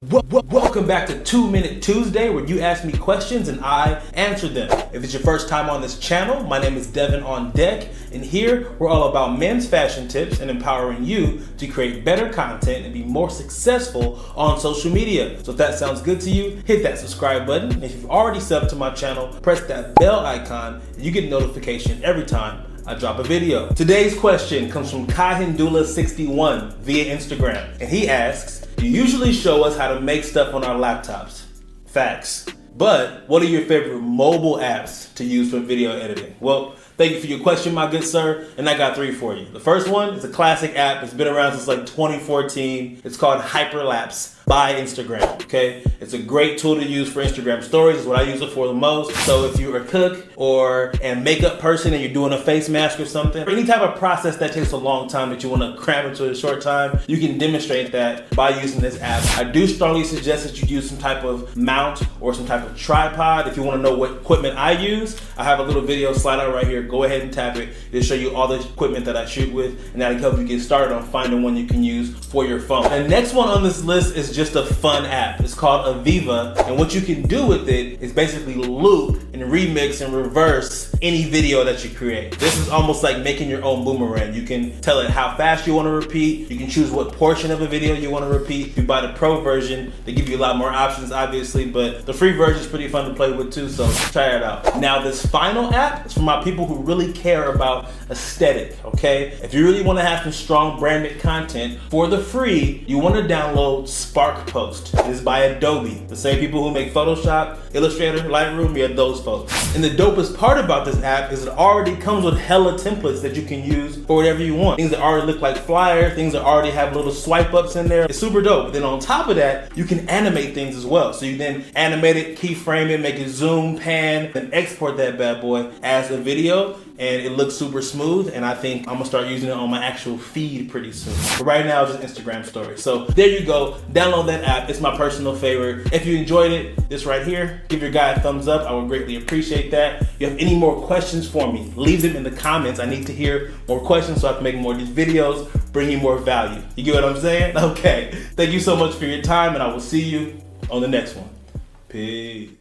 Welcome back to 2 Minute Tuesday, where you ask me questions and I answer them. If it's your first time on this channel, my name is DevanOnDeck, and here we're all about men's fashion tips and empowering you to create better content and be more successful on social media. So if that sounds good to you, hit that subscribe button. And if you've already subbed to my channel, press that bell icon and you get a notification every time I drop a video. Today's question comes from Kahindula61 via Instagram, and he asks, you usually show us how to make stuff on our laptops. Facts. But what are your favorite mobile apps to use for video editing? Well, thank you for your question, my good sir, and I got 3 for you. The first one is a classic app. It's been around since like 2014. It's called Hyperlapse by Instagram, okay? It's a great tool to use for Instagram stories. It's what I use it for the most. So if you're a cook or a makeup person and you're doing a face mask or something, or any type of process that takes a long time that you want to cram into a short time, you can demonstrate that by using this app. I do strongly suggest that you use some type of mount or some type of tripod. If you want to know what equipment I use, I have a little video slide out right here. Go ahead and tap it. It'll show you all the equipment that I shoot with, and that'll help you get started on finding one you can use for your phone. The next one on this list is just a fun app. It's called Aviva, and what you can do with it is basically loop and remix and reverse any video that you create. This is almost like making your own boomerang. You can tell it how fast you want to repeat. You can choose what portion of a video you want to repeat. If you buy the pro version, they give you a lot more options, obviously, but the free version is pretty fun to play with too, so try it out. Now, this final app is for my people who really care about aesthetic, okay? If you really want to have some strong branded content for the free, you want to download SparkPost. It is by Adobe, the same people who make Photoshop, Illustrator, Lightroom, yeah, those folks. And the dopest part about this app is it already comes with hella templates that you can use for whatever you want. Things that already look like flyers, things that already have little swipe ups in there. It's super dope. But then on top of that, you can animate things as well. So you then animate it, keyframe it, make it zoom, pan, and export that bad boy as a video, and it looks super smooth, and I think I'm gonna start using it on my actual feed pretty soon. But right now, it's just Instagram stories. So there you go, download that app. It's my personal favorite. If you enjoyed it, this right here, give your guy a thumbs up. I would greatly appreciate that. If you have any more questions for me, leave them in the comments. I need to hear more questions so I can make more of these videos, bring you more value. You get what I'm saying? Okay, thank you so much for your time, and I will see you on the next one. Peace.